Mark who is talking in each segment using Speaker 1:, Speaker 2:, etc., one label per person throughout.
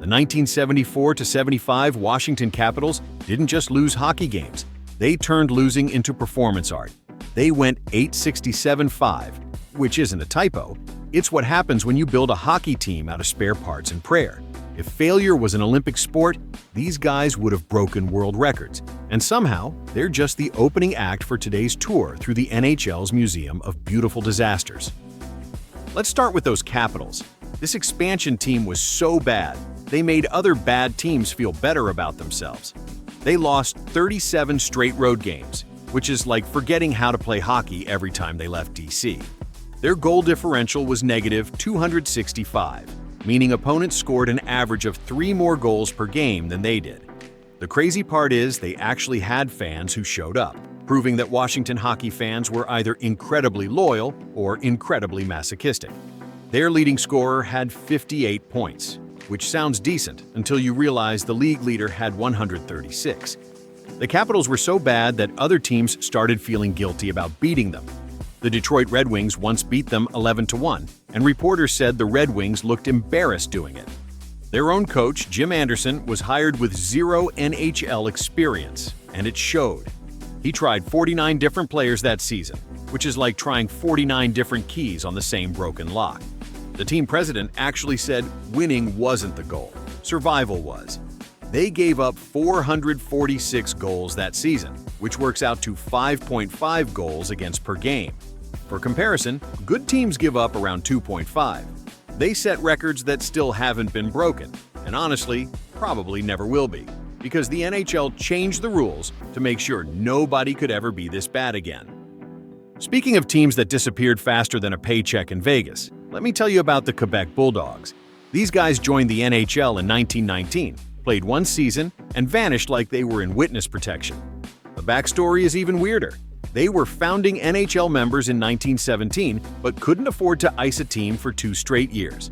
Speaker 1: The 1974-75 Washington Capitals didn't just lose hockey games. They turned losing into performance art. They went 867-5, which isn't a typo. It's what happens when you build a hockey team out of spare parts and prayer. If failure was an Olympic sport, these guys would have broken world records. And somehow, they're just the opening act for today's tour through the NHL's Museum of Beautiful Disasters. Let's start with those Capitals. This expansion team was so bad, they made other bad teams feel better about themselves. They lost 37 straight road games, which is like forgetting how to play hockey every time they left DC. Their goal differential was negative 265, meaning opponents scored an average of 3 more goals per game than they did. The crazy part is they actually had fans who showed up, proving that Washington hockey fans were either incredibly loyal or incredibly masochistic. Their leading scorer had 58 points, which sounds decent until you realize the league leader had 136. The Capitals were so bad that other teams started feeling guilty about beating them. The Detroit Red Wings once beat them 11-1, and reporters said the Red Wings looked embarrassed doing it. Their own coach, Jim Anderson, was hired with 0 NHL experience, and it showed. He tried 49 different players that season, which is like trying 49 different keys on the same broken lock. The team president actually said winning wasn't the goal, survival was. They gave up 446 goals that season, which works out to 5.5 goals against per game. For comparison, good teams give up around 2.5. They set records that still haven't been broken, and honestly, probably never will be, because the NHL changed the rules to make sure nobody could ever be this bad again. Speaking of teams that disappeared faster than a paycheck in Vegas, let me tell you about the Quebec Bulldogs. These guys joined the NHL in 1919, played 1 season, and vanished like they were in witness protection. The backstory is even weirder. They were founding NHL members in 1917, but couldn't afford to ice a team for 2 straight years.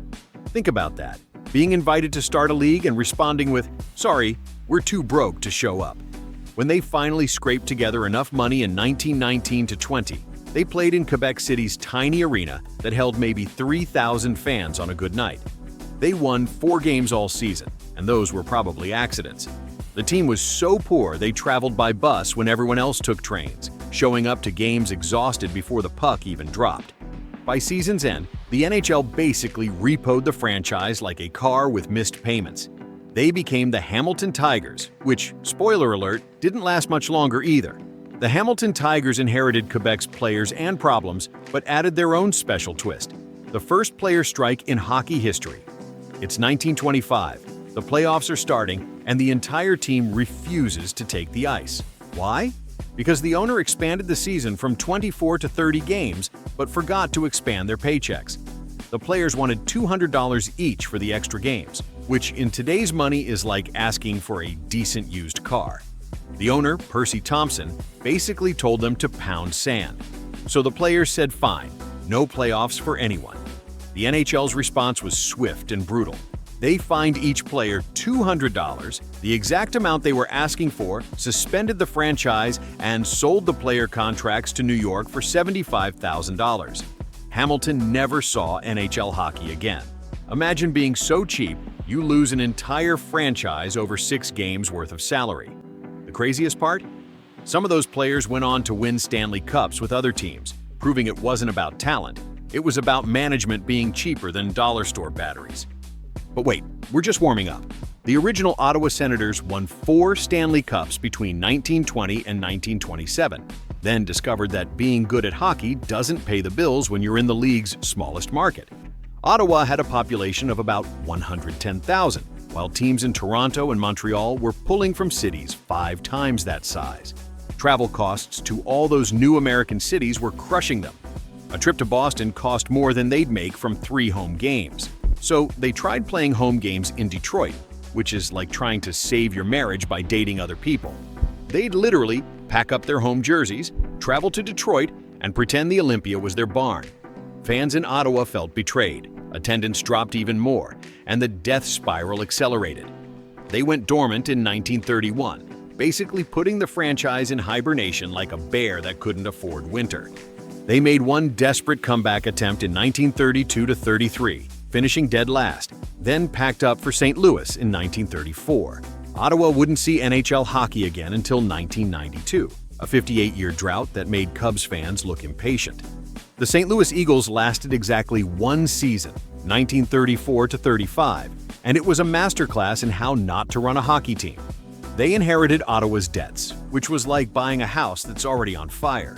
Speaker 1: Think about that, being invited to start a league and responding with, "Sorry, we're too broke to show up." When they finally scraped together enough money in 1919-20, they played in Quebec City's tiny arena that held maybe 3,000 fans on a good night. They won 4 games all season, and those were probably accidents. The team was so poor they traveled by bus when everyone else took trains, showing up to games exhausted before the puck even dropped. By season's end, the NHL basically repoed the franchise like a car with missed payments. They became the Hamilton Tigers, which, spoiler alert, didn't last much longer either. The Hamilton Tigers inherited Quebec's players and problems, but added their own special twist: the first player strike in hockey history. It's 1925, the playoffs are starting, and the entire team refuses to take the ice. Why? Because the owner expanded the season from 24 to 30 games, but forgot to expand their paychecks. The players wanted $200 each for the extra games, which in today's money is like asking for a decent used car. The owner, Percy Thompson, basically told them to pound sand. So the players said fine, no playoffs for anyone. The NHL's response was swift and brutal. They fined each player $200, the exact amount they were asking for, suspended the franchise, and sold the player contracts to New York for $75,000. Hamilton never saw NHL hockey again. Imagine being so cheap, you lose an entire franchise over 6 games worth of salary. The craziest part? Some of those players went on to win Stanley Cups with other teams, proving it wasn't about talent. It was about management being cheaper than dollar store batteries. But wait, we're just warming up. The original Ottawa Senators won 4 Stanley Cups between 1920 and 1927, then discovered that being good at hockey doesn't pay the bills when you're in the league's smallest market. Ottawa had a population of about 110,000, while teams in Toronto and Montreal were pulling from cities 5 times that size. Travel costs to all those new American cities were crushing them. A trip to Boston cost more than they'd make from 3 home games. So they tried playing home games in Detroit, which is like trying to save your marriage by dating other people. They'd literally pack up their home jerseys, travel to Detroit, and pretend the Olympia was their barn. Fans in Ottawa felt betrayed, attendance dropped even more, and the death spiral accelerated. They went dormant in 1931, basically putting the franchise in hibernation like a bear that couldn't afford winter. They made one desperate comeback attempt in 1932-33, finishing dead last, then packed up for St. Louis in 1934. Ottawa wouldn't see NHL hockey again until 1992, a 58-year drought that made Cubs fans look impatient. The St. Louis Eagles lasted exactly one season, 1934-35, and it was a masterclass in how not to run a hockey team. They inherited Ottawa's debts, which was like buying a house that's already on fire.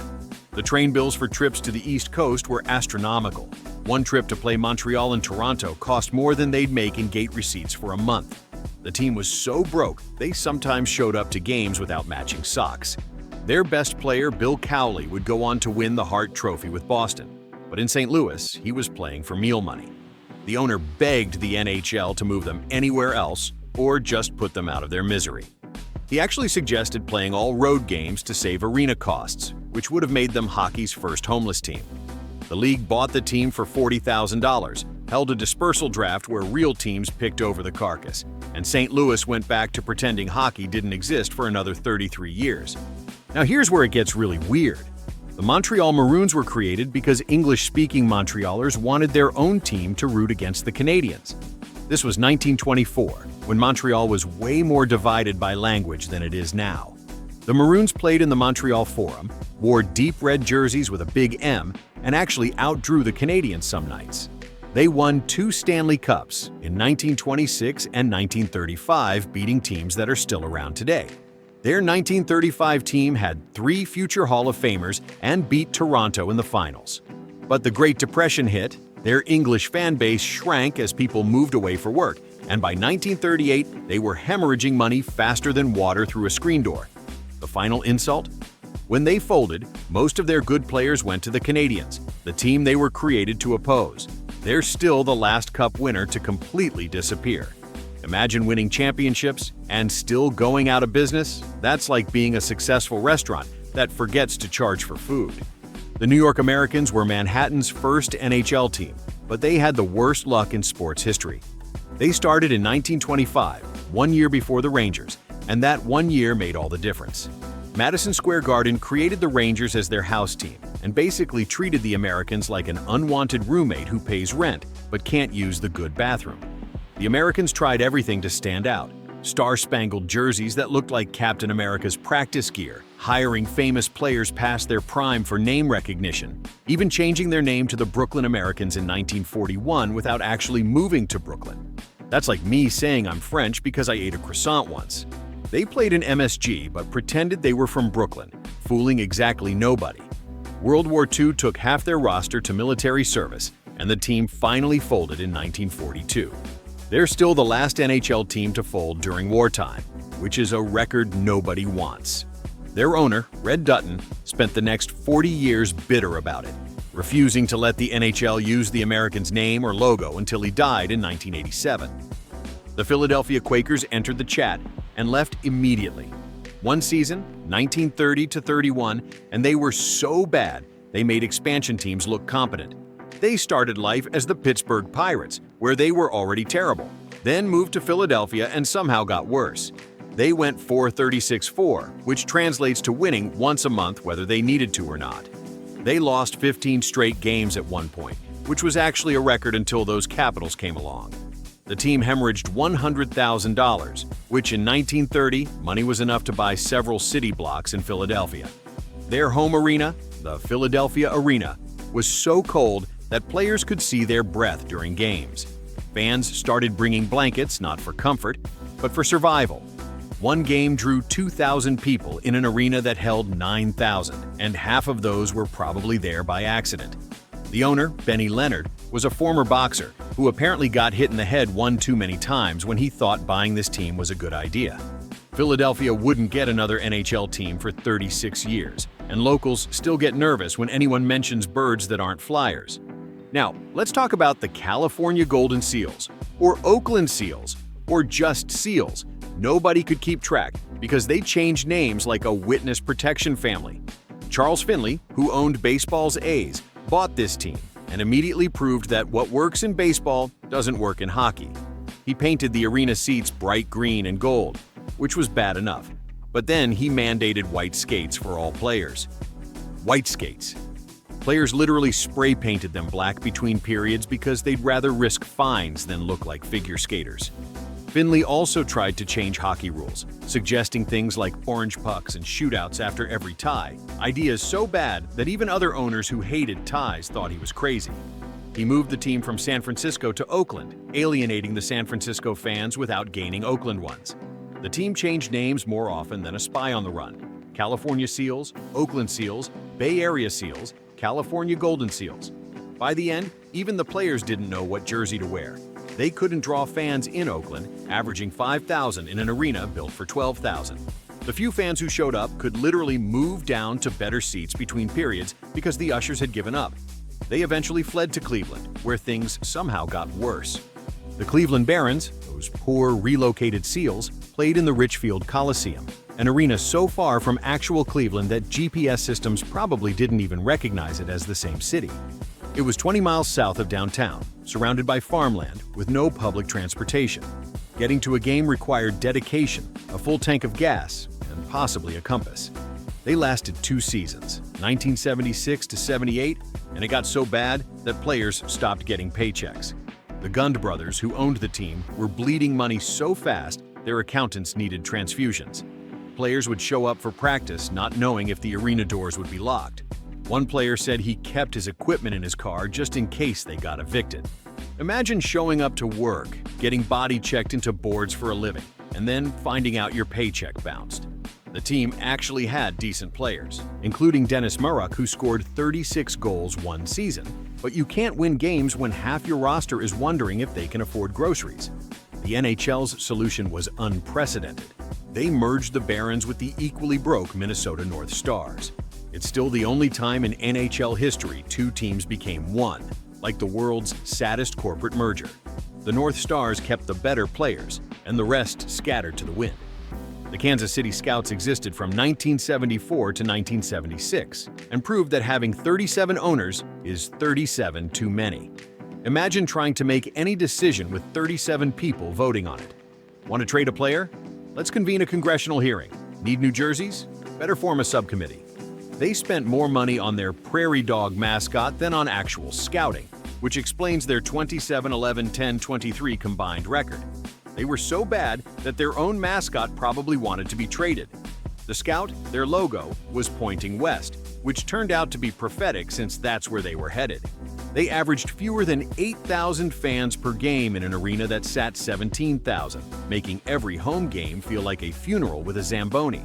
Speaker 1: The train bills for trips to the East Coast were astronomical. One trip to play Montreal and Toronto cost more than they'd make in gate receipts for a month. The team was so broke, they sometimes showed up to games without matching socks. Their best player, Bill Cowley, would go on to win the Hart Trophy with Boston. But in St. Louis, he was playing for meal money. The owner begged the NHL to move them anywhere else or just put them out of their misery. He actually suggested playing all road games to save arena costs, which would have made them hockey's first homeless team. The league bought the team for $40,000, held a dispersal draft where real teams picked over the carcass, and St. Louis went back to pretending hockey didn't exist for another 33 years. Now here's where it gets really weird. The Montreal Maroons were created because English-speaking Montrealers wanted their own team to root against the Canadiens. This was 1924, when Montreal was way more divided by language than it is now. The Maroons played in the Montreal Forum, wore deep red jerseys with a big M, and actually outdrew the Canadiens some nights. They won 2 Stanley Cups in 1926 and 1935, beating teams that are still around today. Their 1935 team had 3 future Hall of Famers and beat Toronto in the finals. But the Great Depression hit, their English fan base shrank as people moved away for work, and by 1938, they were hemorrhaging money faster than water through a screen door. The final insult? When they folded, most of their good players went to the Canadiens, the team they were created to oppose. They're still the last cup winner to completely disappear. Imagine winning championships and still going out of business? That's like being a successful restaurant that forgets to charge for food. The New York Americans were Manhattan's first NHL team, but they had the worst luck in sports history. They started in 1925, 1 year before the Rangers, and that 1 year made all the difference. Madison Square Garden created the Rangers as their house team and basically treated the Americans like an unwanted roommate who pays rent but can't use the good bathroom. The Americans tried everything to stand out. Star-spangled jerseys that looked like Captain America's practice gear, hiring famous players past their prime for name recognition, even changing their name to the Brooklyn Americans in 1941 without actually moving to Brooklyn. That's like me saying I'm French because I ate a croissant once. They played in MSG but pretended they were from Brooklyn, fooling exactly nobody. World War II took half their roster to military service, and the team finally folded in 1942. They're still the last NHL team to fold during wartime, which is a record nobody wants. Their owner, Red Dutton, spent the next 40 years bitter about it, refusing to let the NHL use the Americans' name or logo until he died in 1987. The Philadelphia Quakers entered the chat and left immediately. One season, 1930-31, and they were so bad they made expansion teams look competent. They started life as the Pittsburgh Pirates, where they were already terrible, then moved to Philadelphia and somehow got worse. They went 4-36-4, which translates to winning once a month whether they needed to or not. They lost 15 straight games at one point, which was actually a record until those Capitals came along. The team hemorrhaged $100,000, which in 1930, money was enough to buy several city blocks in Philadelphia. Their home arena, the Philadelphia Arena, was so cold that players could see their breath during games. Fans started bringing blankets not for comfort, but for survival. One game drew 2,000 people in an arena that held 9,000, and half of those were probably there by accident. The owner, Benny Leonard, was a former boxer who apparently got hit in the head one too many times when he thought buying this team was a good idea. Philadelphia wouldn't get another NHL team for 36 years, and locals still get nervous when anyone mentions birds that aren't flyers. Now, let's talk about the California Golden Seals, or Oakland Seals, or just Seals. Nobody could keep track because they changed names like a witness protection family. Charles Finley, who owned baseball's A's, bought this team and immediately proved that what works in baseball doesn't work in hockey. He painted the arena seats bright green and gold, which was bad enough, but then he mandated white skates for all players. White skates. Players literally spray-painted them black between periods because they'd rather risk fines than look like figure skaters. Finley also tried to change hockey rules, suggesting things like orange pucks and shootouts after every tie, ideas so bad that even other owners who hated ties thought he was crazy. He moved the team from San Francisco to Oakland, alienating the San Francisco fans without gaining Oakland ones. The team changed names more often than a spy on the run: California Seals, Oakland Seals, Bay Area Seals, California Golden Seals. By the end, even the players didn't know what jersey to wear. They couldn't draw fans in Oakland, averaging 5,000 in an arena built for 12,000. The few fans who showed up could literally move down to better seats between periods because the ushers had given up. They eventually fled to Cleveland, where things somehow got worse. The Cleveland Barons, those poor relocated Seals, played in the Richfield Coliseum, an arena so far from actual Cleveland that GPS systems probably didn't even recognize it as the same city. It was 20 miles south of downtown, surrounded by farmland with no public transportation. Getting to a game required dedication, a full tank of gas, and possibly a compass. They lasted 2 seasons, 1976 to 78, and it got so bad that players stopped getting paychecks. The Gund brothers, who owned the team, were bleeding money so fast their accountants needed transfusions. Players would show up for practice not knowing if the arena doors would be locked. One player said he kept his equipment in his car just in case they got evicted. Imagine showing up to work, getting body checked into boards for a living, and then finding out your paycheck bounced. The team actually had decent players, including Dennis Murrock, who scored 36 goals one season. But you can't win games when half your roster is wondering if they can afford groceries. The NHL's solution was unprecedented. They merged the Barons with the equally broke Minnesota North Stars. It's still the only time in NHL history 2 teams became one, like the world's saddest corporate merger. The North Stars kept the better players, and the rest scattered to the wind. The Kansas City Scouts existed from 1974 to 1976 and proved that having 37 owners is 37 too many. Imagine trying to make any decision with 37 people voting on it. Want to trade a player? Let's convene a congressional hearing. Need new jerseys? Better form a subcommittee. They spent more money on their prairie dog mascot than on actual scouting, which explains their 27-11-10-23 combined record. They were so bad that their own mascot probably wanted to be traded. The Scout, their logo, was pointing west, which turned out to be prophetic since that's where they were headed. They averaged fewer than 8,000 fans per game in an arena that sat 17,000, making every home game feel like a funeral with a Zamboni.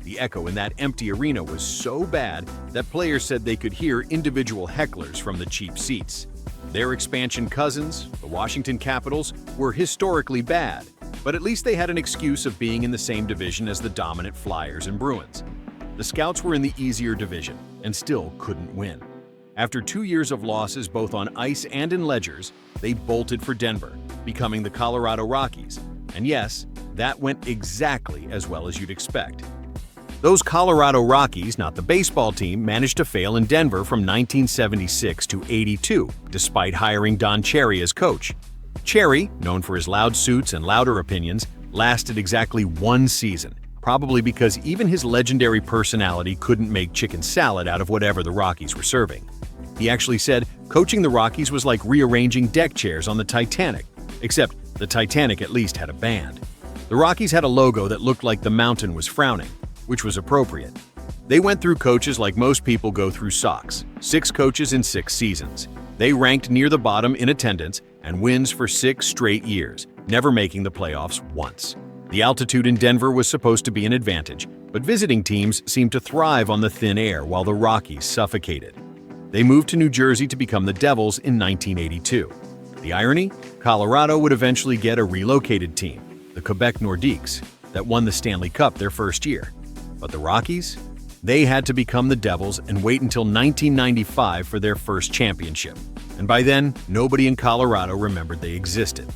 Speaker 1: The echo in that empty arena was so bad that players said they could hear individual hecklers from the cheap seats. Their expansion cousins, the Washington Capitals, were historically bad, but at least they had an excuse of being in the same division as the dominant Flyers and Bruins. The Scouts were in the easier division and still couldn't win. After 2 years of losses both on ice and in ledgers, they bolted for Denver, becoming the Colorado Rockies. And yes, that went exactly as well as you'd expect. Those Colorado Rockies, not the baseball team, managed to fail in Denver from 1976 to 82, despite hiring Don Cherry as coach. Cherry, known for his loud suits and louder opinions, lasted exactly 1 season, probably because even his legendary personality couldn't make chicken salad out of whatever the Rockies were serving. He actually said coaching the Rockies was like rearranging deck chairs on the Titanic, except the Titanic at least had a band. The Rockies had a logo that looked like the mountain was frowning, which was appropriate. They went through coaches like most people go through socks, 6 coaches in 6 seasons. They ranked near the bottom in attendance and wins for 6 straight years, never making the playoffs once. The altitude in Denver was supposed to be an advantage, but visiting teams seemed to thrive on the thin air while the Rockies suffocated. They moved to New Jersey to become the Devils in 1982. The irony? Colorado would eventually get a relocated team, the Quebec Nordiques, that won the Stanley Cup their first year. But the Rockies? They had to become the Devils and wait until 1995 for their first championship. And by then, nobody in Colorado remembered they existed.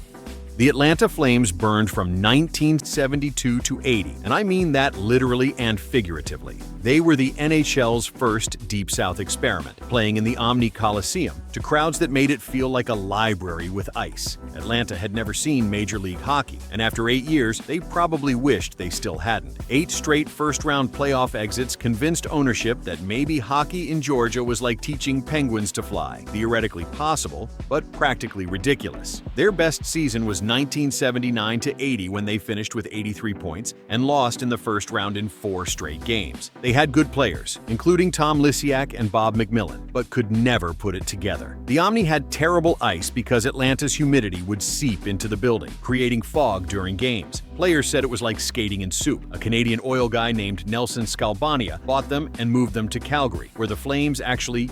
Speaker 1: The Atlanta Flames burned from 1972 to 80, and I mean that literally and figuratively. They were the NHL's first Deep South experiment, playing in the Omni Coliseum to crowds that made it feel like a library with ice. Atlanta had never seen Major League Hockey, and after 8 years, they probably wished they still hadn't. 8 straight first-round playoff exits convinced ownership that maybe hockey in Georgia was like teaching penguins to fly, theoretically possible, but practically ridiculous. Their best season was 1979 to 80 when they finished with 83 points and lost in the first round in 4 straight games. They had good players, including Tom Lisiak and Bob McMillan, but could never put it together. The Omni had terrible ice because Atlanta's humidity would seep into the building, creating fog during games. Players said it was like skating in soup. A Canadian oil guy named Nelson Scalbania bought them and moved them to Calgary, where the Flames actually,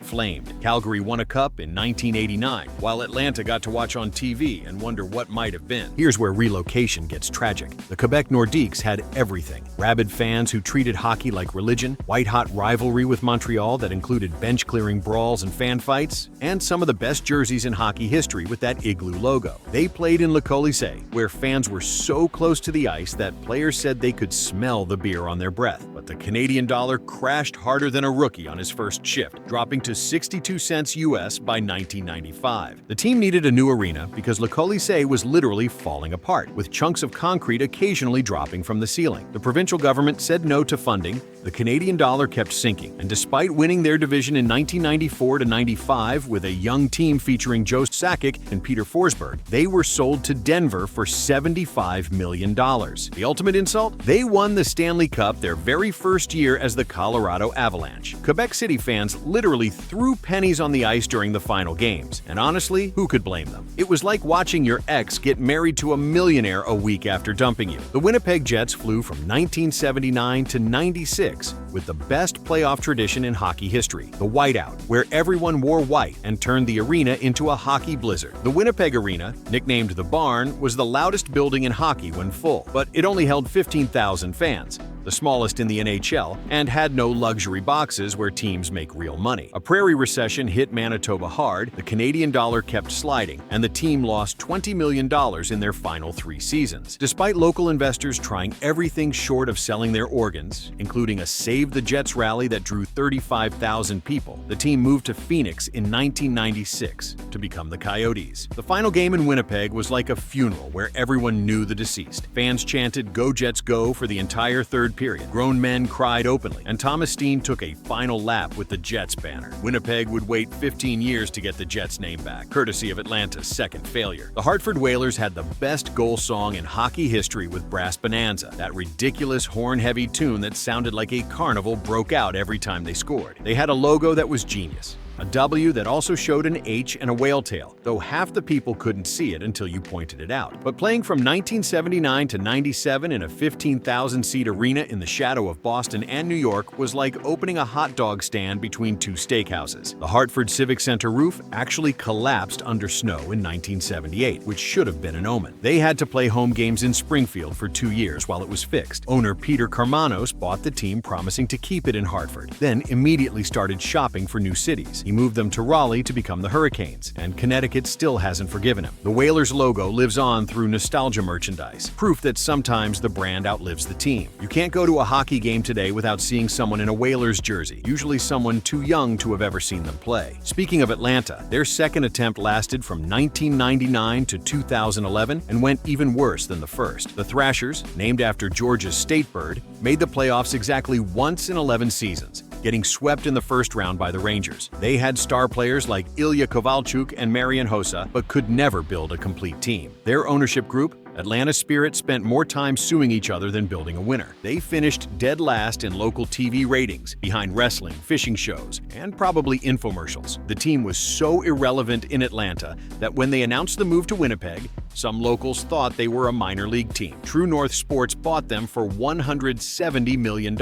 Speaker 1: flamed. Calgary won a cup in 1989, while Atlanta got to watch on TV and wonder what might have been. Here's where relocation gets tragic. The Quebec Nordiques had everything. Rabid fans who treated hockey like religion, white-hot rivalry with Montreal that included bench-clearing brawls and fan fights, and some of the best jerseys in hockey history with that igloo logo. They played in Le Colisée, where fans were so close to the ice that players said they could smell the beer on their breath. But the Canadian dollar crashed harder than a rookie on his first shift, dropping to 62 cents US by 1995. The team needed a new arena because Le Colisée was literally falling apart, with chunks of concrete occasionally dropping from the ceiling. The provincial government said no to funding, the Canadian dollar kept sinking, and despite winning their division in 1994 to 95 with a young team featuring Joe Sakic and Peter Forsberg, they were sold to Denver for $75 million. The ultimate insult? They won the Stanley Cup their very first year as the Colorado Avalanche. Quebec City fans literally threw pennies on the ice during the final games, and honestly, who could blame them? It was like watching your ex get married to a millionaire a week after dumping you. The Winnipeg Jets flew from 1979 to 96 with the best playoff tradition in hockey history, the whiteout, where everyone wore white and turned the arena into a hockey blizzard. The Winnipeg Arena, nicknamed the Barn, was the loudest building in hockey when full, but it only held 15,000 fans, the smallest in the NHL, and had no luxury boxes where teams make real money. A prairie recession hit Manitoba hard, the Canadian dollar kept sliding, and the team lost $20 million in their final 3 seasons. Despite local investors trying everything short of selling their organs, including a Save the Jets rally that drew 35,000 people, the team moved to Phoenix in 1996 to become the Coyotes. The final game in Winnipeg was like a funeral where everyone knew the deceased. Fans chanted "Go Jets Go" for the entire third period. Grown men cried openly, and Thomas Steen took a final lap with the Jets banner. Winnipeg would wait 15 years to get the Jets name back, courtesy of Atlanta's second failure. The Hartford Whalers had the best goal song in hockey history with Brass Bonanza, that ridiculous horn-heavy tune that sounded like a carnival broke out every time they scored. They had a logo that was genius. A W that also showed an H and a whale tail, though half the people couldn't see it until you pointed it out. But playing from 1979 to 97 in a 15,000-seat arena in the shadow of Boston and New York was like opening a hot dog stand between 2 steakhouses. The Hartford Civic Center roof actually collapsed under snow in 1978, which should have been an omen. They had to play home games in Springfield for 2 years while it was fixed. Owner Peter Karmanos bought the team, promising to keep it in Hartford, then immediately started shopping for new cities. He moved them to Raleigh to become the Hurricanes, and Connecticut still hasn't forgiven him. The Whalers logo lives on through nostalgia merchandise, proof that sometimes the brand outlives the team. You can't go to a hockey game today without seeing someone in a Whalers jersey, usually someone too young to have ever seen them play. Speaking of Atlanta, their second attempt lasted from 1999 to 2011 and went even worse than the first. The Thrashers, named after Georgia's state bird, made the playoffs exactly once in 11 seasons, getting swept in the first round by the Rangers. They had star players like Ilya Kovalchuk and Marian Hossa, but could never build a complete team. Their ownership group, Atlanta Spirit, spent more time suing each other than building a winner. They finished dead last in local TV ratings, behind wrestling, fishing shows, and probably infomercials. The team was so irrelevant in Atlanta that when they announced the move to Winnipeg, some locals thought they were a minor league team. True North Sports bought them for $170 million,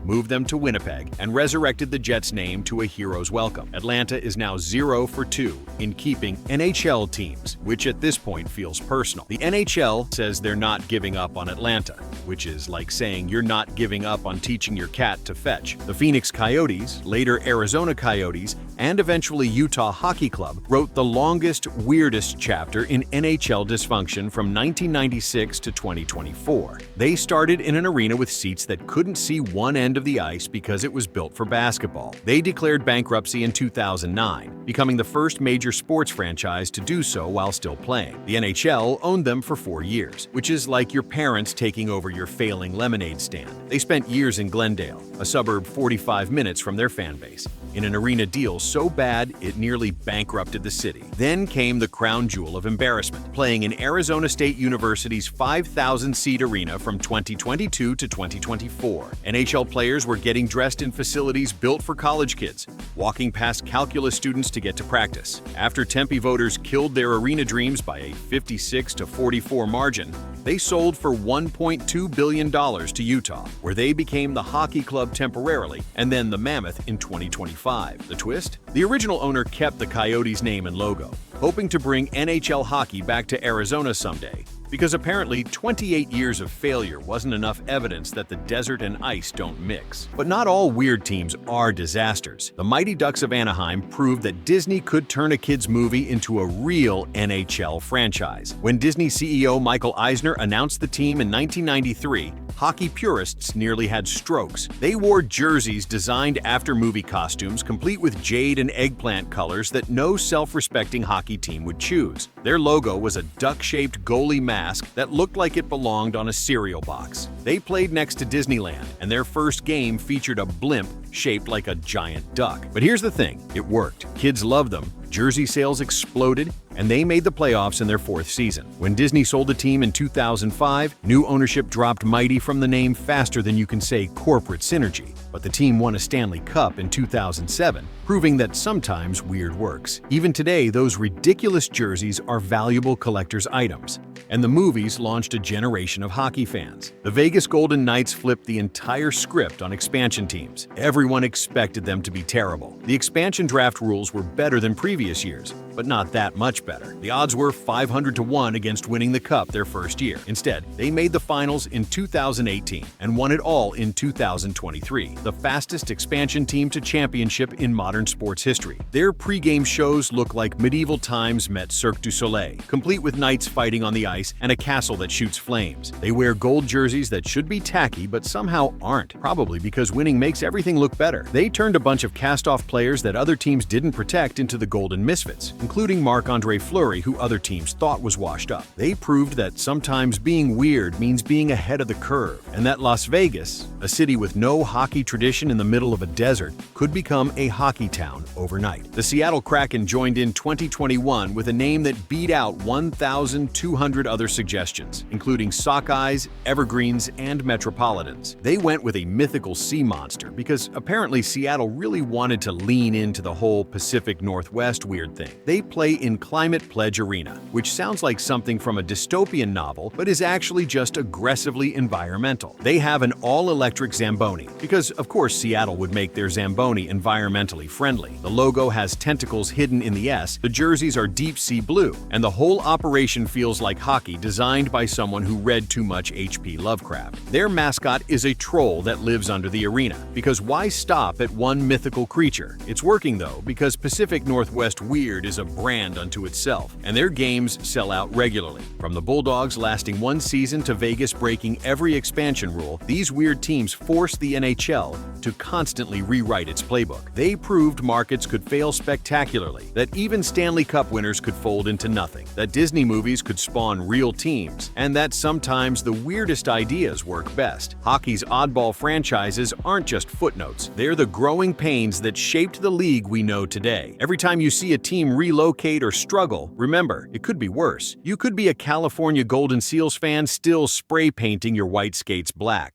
Speaker 1: moved them to Winnipeg, and resurrected the Jets' name to a hero's welcome. Atlanta is now 0-for-2 in keeping NHL teams, which at this point feels personal. The NHL says they're not giving up on Atlanta, which is like saying you're not giving up on teaching your cat to fetch. The Phoenix Coyotes, later Arizona Coyotes, and eventually Utah Hockey Club wrote the longest, weirdest chapter in NHL dysfunction from 1996 to 2024. They started in an arena with seats that couldn't see one end of the ice because it was built for basketball. They declared bankruptcy in 2009, becoming the first major sports franchise to do so while still playing. The NHL owned them for 4 years, which is like your parents taking over your failing lemonade stand. They spent years in Glendale, a suburb 45 minutes from their fan base, in an arena deal so bad it nearly bankrupted the city. Then came the crown jewel of embarrassment, playing in Arizona State University's 5,000-seat arena from 2022 to 2024. NHL players were getting dressed in facilities built for college kids, walking past calculus students to get to practice. After Tempe voters killed their arena dreams by a 56-44 margin, they sold for $1.2 billion to Utah, where they became the hockey club temporarily and then the Mammoth in 2025. The twist? The original owner kept the Coyotes' name and logo, hoping to bring NHL hockey back to Arizona someday, because apparently 28 years of failure wasn't enough evidence that the desert and ice don't mix. But not all weird teams are disasters. The Mighty Ducks of Anaheim proved that Disney could turn a kids' movie into a real NHL franchise. When Disney CEO Michael Eisner announced the team in 1993, hockey purists nearly had strokes. They wore jerseys designed after movie costumes, complete with jade and eggplant colors that no self-respecting hockey team would choose. Their logo was a duck-shaped goalie mask that looked like it belonged on a cereal box. They played next to Disneyland, and their first game featured a blimp shaped like a giant duck. But here's the thing, it worked. Kids loved them, jersey sales exploded, and they made the playoffs in their 4th season. When Disney sold the team in 2005, new ownership dropped Mighty from the name faster than you can say corporate synergy. But the team won a Stanley Cup in 2007, proving that sometimes weird works. Even today, those ridiculous jerseys are valuable collector's items, and the movies launched a generation of hockey fans. The Vegas Golden Knights flipped the entire script on expansion teams. Everyone expected them to be terrible. The expansion draft rules were better than previous years, but not that much better. The odds were 500-1 against winning the Cup their first year. Instead, they made the finals in 2018 and won it all in 2023, the fastest expansion team to championship in modern sports history. Their pregame shows look like medieval times met Cirque du Soleil, complete with knights fighting on the ice and a castle that shoots flames. They wear gold jerseys that should be tacky but somehow aren't, probably because winning makes everything look better. They turned a bunch of cast-off players that other teams didn't protect into the Golden Misfits, including Marc-Andre Fleury, who other teams thought was washed up. They proved that sometimes being weird means being ahead of the curve, and that Las Vegas, a city with no hockey tradition in the middle of a desert, could become a hockey town overnight. The Seattle Kraken joined in 2021 with a name that beat out 1,200 other suggestions, including Sockeyes, Evergreens, and Metropolitans. They went with a mythical sea monster because apparently Seattle really wanted to lean into the whole Pacific Northwest weird thing. They play in Climate Pledge Arena, which sounds like something from a dystopian novel, but is actually just aggressively environmental. They have an all-electric Zamboni, because of course Seattle would make their Zamboni environmentally friendly. The logo has tentacles hidden in the S, the jerseys are deep sea blue, and the whole operation feels like hockey designed by someone who read too much H.P. Lovecraft. Their mascot is a troll that lives under the arena, because why stop at one mythical creature? It's working though, because Pacific Northwest Weird is a brand unto itself, and their games sell out regularly. From the Bulldogs lasting 1 season to Vegas breaking every expansion rule, these weird teams force the NHL to constantly rewrite its playbook. They proved markets could fail spectacularly, that even Stanley Cup winners could fold into nothing, that Disney movies could spawn real teams, and that sometimes the weirdest ideas work best. Hockey's oddball franchises aren't just footnotes, they're the growing pains that shaped the league we know today. Every time you see a team relocate or struggle, remember, it could be worse. You could be a California Golden Seals fan still spray painting your white skates black.